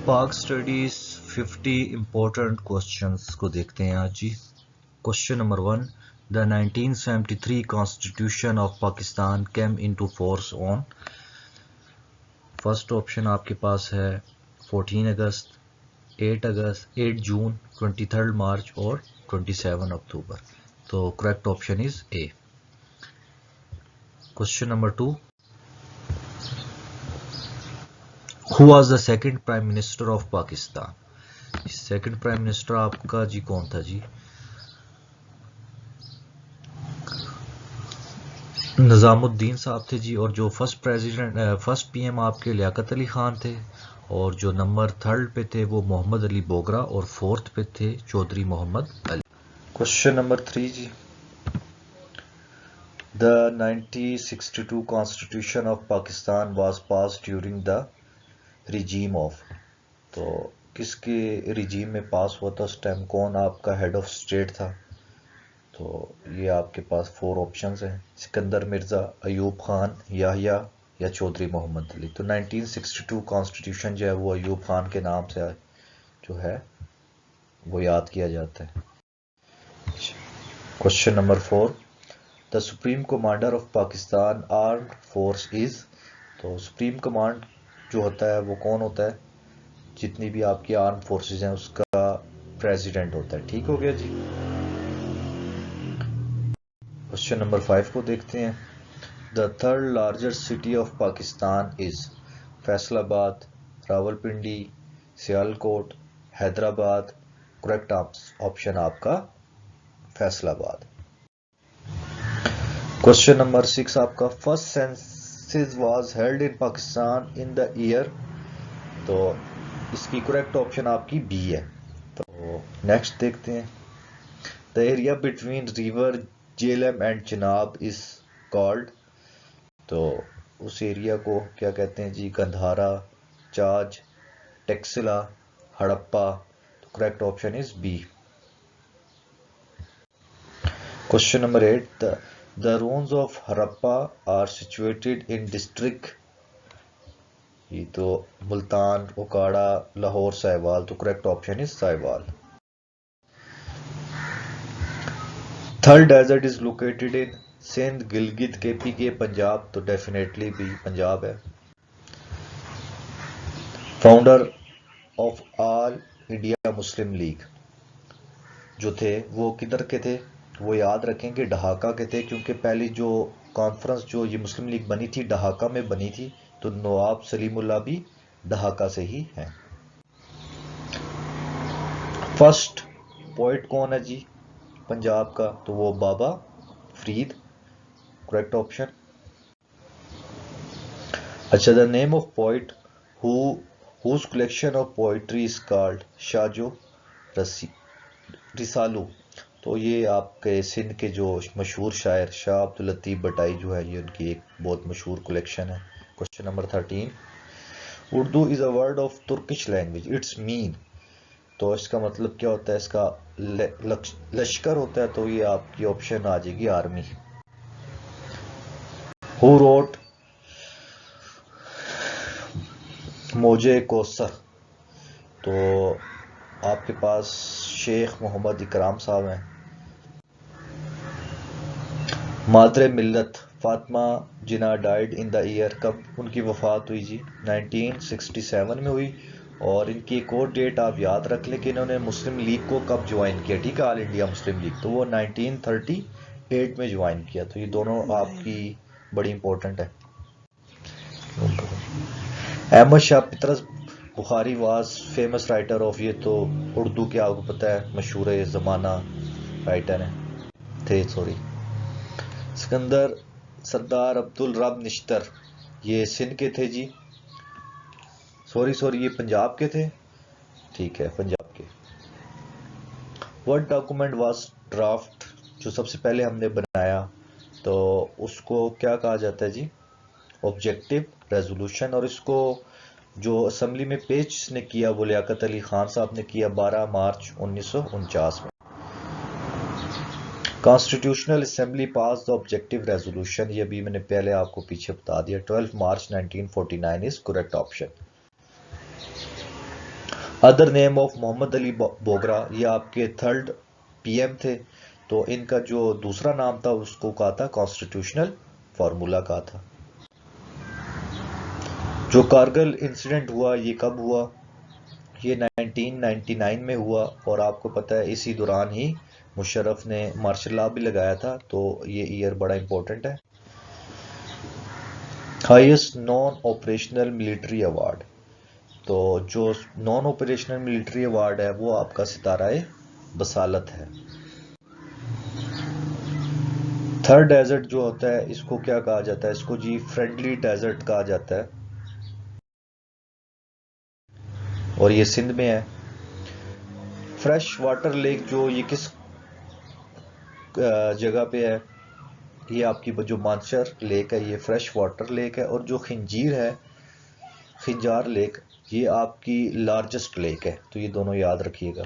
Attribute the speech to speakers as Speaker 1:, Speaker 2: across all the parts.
Speaker 1: पाक studies 50 important questions को देखते हैं आज जी। Question number 1, the 1973 constitution of Pakistan came into force on. First option आपके पास है 14 अगस्त, 8 अगस्त, 8 जून, 23 मार्च और 27 अक्टूबर। तो correct option is a. Question number 2, who was the second prime minister of Pakistan. Second prime minister आपका जी कौन था जी? निजामुद्दीन साहब थे जी। और जो फर्स्ट पीएम आपके लियाकत अली खान थे। और जो नंबर 3rd पे थे वो मोहम्मद अली बोगरा। और 4th पे थे चौधरी मोहम्मद अली। क्वेश्चन नंबर 3 जी, the 1962 constitution of Pakistan was pass during the regime of. तो किसके रिजीम में पास हुआ था उस टाइम? कौन आपका हेड ऑफ स्टेट था? तो ये आपके पास 4 ऑप्शंस हैं, सिकंदर मिर्ज़ा, अयूब खान, याहिया या चौधरी मोहम्मद अली। तो 1962 कॉन्स्टिट्यूशन जो है वो अयूब खान के नाम से जो है वो याद किया जाता है। Question number 4, the supreme commander of Pakistan armed force is. तो सुप्रीम कमांड जो होता है वो कौन होता है? जितनी भी आपकी आर्म फोर्सेस हैं उसका प्रेसिडेंट होता है। ठीक हो गया जी। क्वेश्चन नंबर 5 को देखते हैं, the 3rd largest city of Pakistan is. Faisalabad, Rawalpindi, Sialkot, Hyderabad. Correct option आपका फैसलाबाद। क्वेश्चन नंबर 6 आपका, first census was held in Pakistan in the year. तो इसकी करेक्ट ऑप्शन आपकी बी है। तो नेक्स्ट देखते हैं, the area between river Jhelum and Chenab is called. तो उस एरिया को क्या कहते हैं जी? गंधारा, चाज, टेक्सिला, हड़प्पा। तो correct option is B. Question number 8, the ruins of Harappa are situated in district. ये तो मुल्तान, ओकाड़ा, लाहौर, साहिवाल। तो correct option is Sahiwal. Third desert is located in Sindh, Gilgit, KPK, Punjab. तो डेफिनेटली भी पंजाब है। Founder of all India Muslim League जो थे वो किधर के थे? वो याद रखें कि ढाका के थे, क्योंकि पहली जो कॉन्फ्रेंस जो ये मुस्लिम लीग बनी थी ढाका में बनी थी। तो नवाब सलीमुल्लाह भी ढाका से ही हैं। फर्स्ट पोइट कौन है जी पंजाब का? तो वो बाबा फरीद। Correct option. अच्छा, the name of poet whose collection of poetry is called Shah Jo Risalo. तो ये आपके सिंध के जो मशहूर शायर शाह अब्दुल लतीफ बटाई जो है, ये उनकी एक बहुत मशहूर कलेक्शन है। Question number 13, Urdu is a word of Turkish language, it's mean. तो इसका मतलब क्या होता है? इसका लश्कर होता है। तो ये आपकी ऑप्शन आ जाएगी आर्मी। हु रोट मोजे कोसर। तो आपके पास शेख मोहम्मद इकराम साहब हैं। मादरे मिल्लत फातिमा जिना डाइड इन द ईयर। कब उनकी वफात हुई जी? 1967 में हुई। और इनकी एक और डेट आप याद रख लें कि इन्होंने मुस्लिम लीग को कब ज्वाइन किया। ठीक है, ऑल इंडिया मुस्लिम लीग। तो वो 1938 में ज्वाइन किया। तो ये दोनों आपकी बड़ी इंपॉर्टेंट है। Ahmed Shah Patras Bukhari was famous writer of. ये तो उर्दू के आपको पता है मशहूर ज़माना राइटर हैं थे। सॉरी, सिकंदर सरदार अब्दुल रब निश्तर ये सिंध के थे जी। सॉरी ये पंजाब के थे। ठीक है, पंजाब के। वर्ड डॉक्यूमेंट वाज ड्राफ्ट जो सबसे पहले हमने बनाया तो उसको क्या कहा जाता है जी? Objective resolution. और इसको जो असेंबली में पेश ने किया वो लियाकत अली खान साहब ने किया 12 मार्च 1949 में। Constitutional assembly pass the objective resolution. ये भी मैंने पहले आपको पीछे बता दिया। 12 मार्च 1949 is correct option. Other name of Mohammad Ali Bogra, ये आपके थर्ड पीएम थे, तो इनका जो दूसरा नाम था उसको कहा था कॉन्स्टिट्यूशनल फार्मूला कहा था। जो कारगिल इंसिडेंट हुआ ये कब हुआ? ये 1999 में हुआ, और आपको पता है इसी दौरान ही मुशर्रफ ने मार्शल लॉ भी लगाया था, तो ये ईयर बड़ा इंपॉर्टेंट है। Highest non operational military award, तो जो नॉन ऑपरेशनल मिलिट्री अवार्ड है वो आपका सितारा बसालत है। थर्ड डेजर्ट जो होता है इसको क्या कहा जाता है? इसको जी फ्रेंडली डेजर्ट कहा जाता है, और ये सिंध में है। फ्रेश वाटर लेक जो ये किस जगह पे है? ये आपकी जो मानसर लेक है ये फ्रेश वाटर लेक है, और जो खिंजीर है, खिंजार लेक, ये आपकी लार्जेस्ट लेक है, तो ये दोनों याद रखिएगा।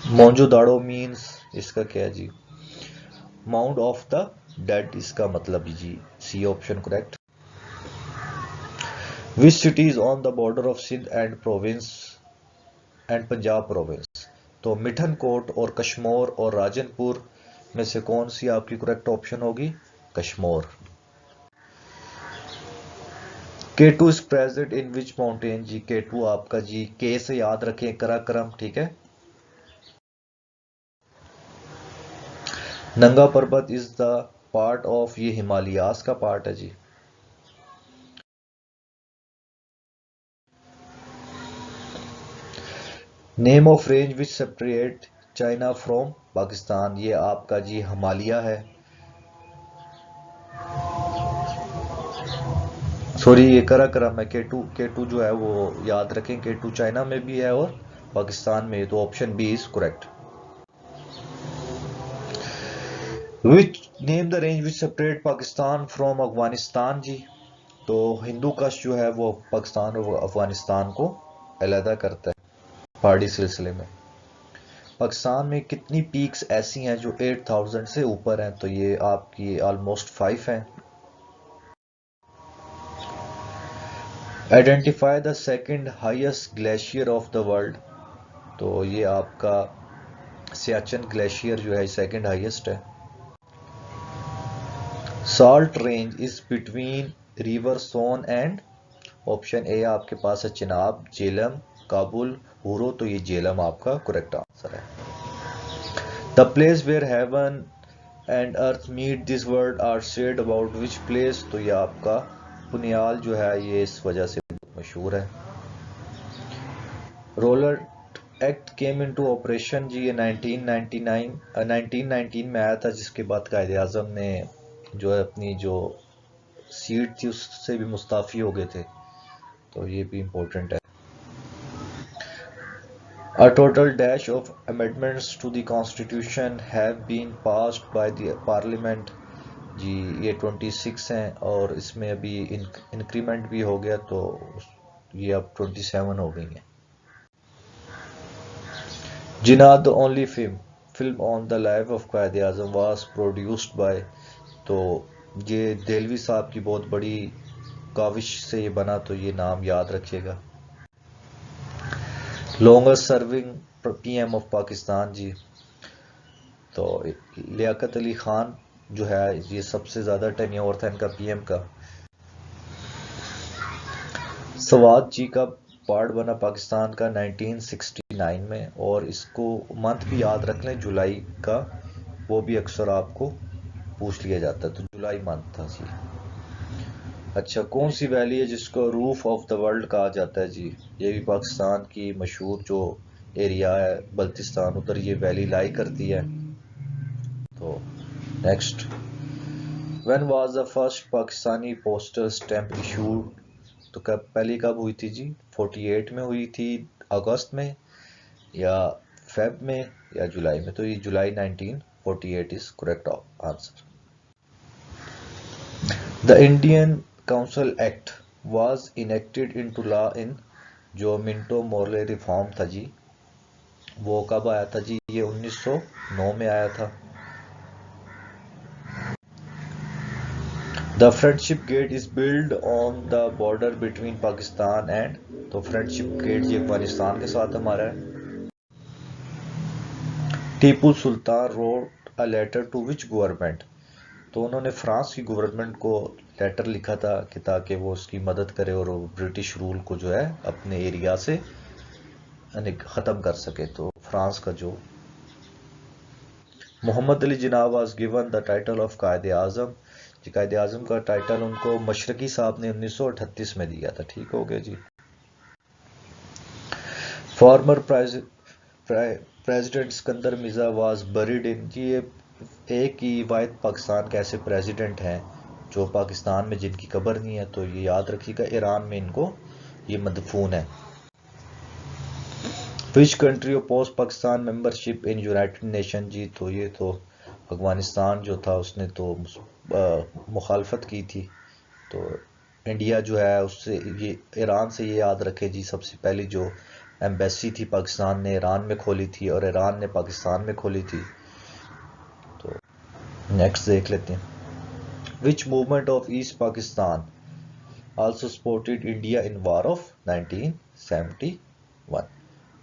Speaker 1: मोंजोदाड़ो मीन्स इसका क्या है जी? माउंड ऑफ द डेड, इसका मतलब जी C option correct. Which cities on the border of Sindh and province and Punjab province, तो मिठनकोट और कश्मोर और राजनपुर में से कौन सी आपकी करेक्ट ऑप्शन होगी? Kashmore. K2 is present in which mountain, जी K2 आपका जी के से याद रखें, कराक्रम, ठीक है। नंगा पर्वत इज द पार्ट ऑफ, ये हिमालयास का पार्ट है जी। Name of range which separate China from Pakistan, ये आपका जी हिमालय है। सॉरी ये कराक्रम है। K2 जो है वो याद रखें, K2 चाइना में भी है और पाकिस्तान में, तो option B is correct. Which name the range which separate Pakistan from Afghanistan, जी तो हिंदू कश जो है वो पाकिस्तान और अफगानिस्तान को अलहदा करता है पहाड़ी सिलसिले में। पाकिस्तान में कितनी पीक्स ऐसी हैं जो 8000 से ऊपर हैं? तो ये आपकी ऑलमोस्ट 5 हैं। Identify the second highest glacier of the world, तो ये आपका सियाचिन ग्लेशियर जो है सेकंड हाईएस्ट है। Salt range is between river Soan and, option A आपके पास है चिनाब, झेलम, काबुल, हुरो, तो ये झेलम आपका करेक्ट आंसर है। The place where heaven and earth meet this world are said about which place, तो ये आपका पुनियाल जो है ये इस वजह से मशहूर है। Rowlatt act came into operation, जी ये 1919 में आया था, जिसके बाद कायदे आजम ने जो है अपनी जो सीट थी उससे भी मुस्ताफी हो गए थे, तो ये भी इम्पोर्टेंट है। A total dash of amendments to the constitution have been passed by the parliament, जी ये 26 हैं, और इसमें अभी इंक्रीमेंट भी हो गया, तो ये अब 27 हो गई हैं। Jinnah the only film on the life of Quaid Azam was produced by, तो ये देलवी साहब की बहुत बड़ी काविश से ये बना, तो ये नाम याद रखिएगा। Longest serving PM of Pakistan, जी तो लियाकत अली खान जो है ये सबसे ज्यादा टेन्योर था इनका पीएम का। सवाद जी का पार्ट बना पाकिस्तान का 1969 में, और इसको मंथ भी याद रख लें जुलाई का, वो भी अक्सर आपको पूछ लिया जाता है, तो जुलाई मंथ था जी। अच्छा, कौन सी वैली है जिसको रूफ ऑफ द वर्ल्ड कहा जाता है, जी ये भी पाकिस्तान की मशहूर जो एरिया है बल्तिस्तान, उधर ये वैली लाई करती है। तो next, when was the first Pakistani postal stamp issued, तो पहली कब हुई थी जी? 48 में हुई थी, अगस्त में या फेब में या जुलाई में, तो ये जुलाई 1948 is correct answer. The Indian council act was enacted into law in, जो मिंटो मोर्ले रिफॉर्म था जी, वो कब आया था जी? ये 1909 में आया था। The friendship gate is build on the border between Pakistan and, तो फ्रेंडशिप गेट ये अफगानिस्तान के साथ हमारा है। Tipu Sultan wrote a letter to which government, तो उन्होंने फ्रांस की गवर्नमेंट को लेटर लिखा था कि ताकि वो उसकी मदद करे और वो ब्रिटिश रूल को जो है अपने एरिया से ख़त्म कर सके। तो फ्रांस का जो Mohammad Ali Jinnah was given the title of Quaid-e Azam, जी कायदे आज़म का टाइटल उनको मशरकी साहब ने 1938 में दिया था। ठीक हो गया जी। Former president Sikandar Mirza was buried in, जी ये एक ही वाहिद पाकिस्तान के ऐसे प्रेसिडेंट हैं जो पाकिस्तान में जिनकी कब्र नहीं है, तो ये याद रखिएगा ईरान में इनको ये मदफून है। Which country oppose Pakistan membership in united nation, जी तो ये तो अफगानिस्तान जो था उसने तो मुखालफत की थी। तो इंडिया जो है उससे ये ईरान से ये याद रखे जी, सबसे पहली जो एम्बेसी थी पाकिस्तान ने ईरान में खोली थी और ईरान ने पाकिस्तान में खोली थी। तो नेक्स्ट देख लेते हैं। विच movement of east Pakistan also supported India in war of 1971,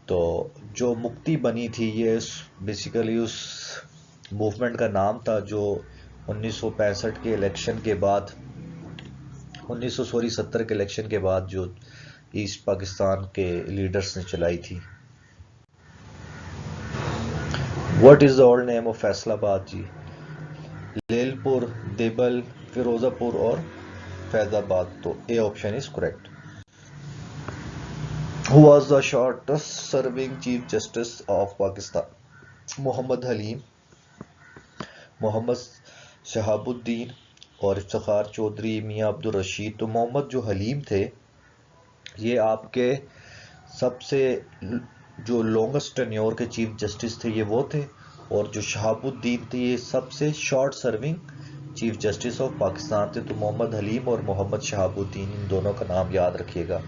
Speaker 1: तो जो मुक्ति बनी थी ये बेसिकली उस मूवमेंट का नाम था जो 1965 के इलेक्शन के बाद 1970 के इलेक्शन के बाद जो ईस्ट पाकिस्तान के लीडर्स ने चलाई थी। What is the old name of Faisalabad, जी लेलपुर, देबल, फिरोजापुर और फैजाबाद, तो A option is correct. Who was the shortest serving chief justice of Pakistan, Mohammad Haleem, Mohammad Shahabuddin और इफ्तिखार चौधरी, मियां अब्दुल रशीद। तो मोहम्मद जो हलीम थे ये आपके सबसे जो लॉन्गेस्ट टेन्योर के चीफ जस्टिस थे ये वो थे, और जो शहाबुद्दीन थे ये सबसे short serving chief justice of Pakistan थे। तो मोहम्मद हलीम और मोहम्मद शहाबुद्दीन इन दोनों का नाम याद रखिएगा।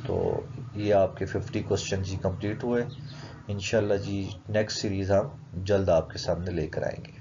Speaker 1: तो ये आपके 50 क्वेश्चन जी कंप्लीट हुए। इंशाल्लाह जी नेक्स्ट सीरीज़ हम जल्द आपके सामने लेकर आएंगे।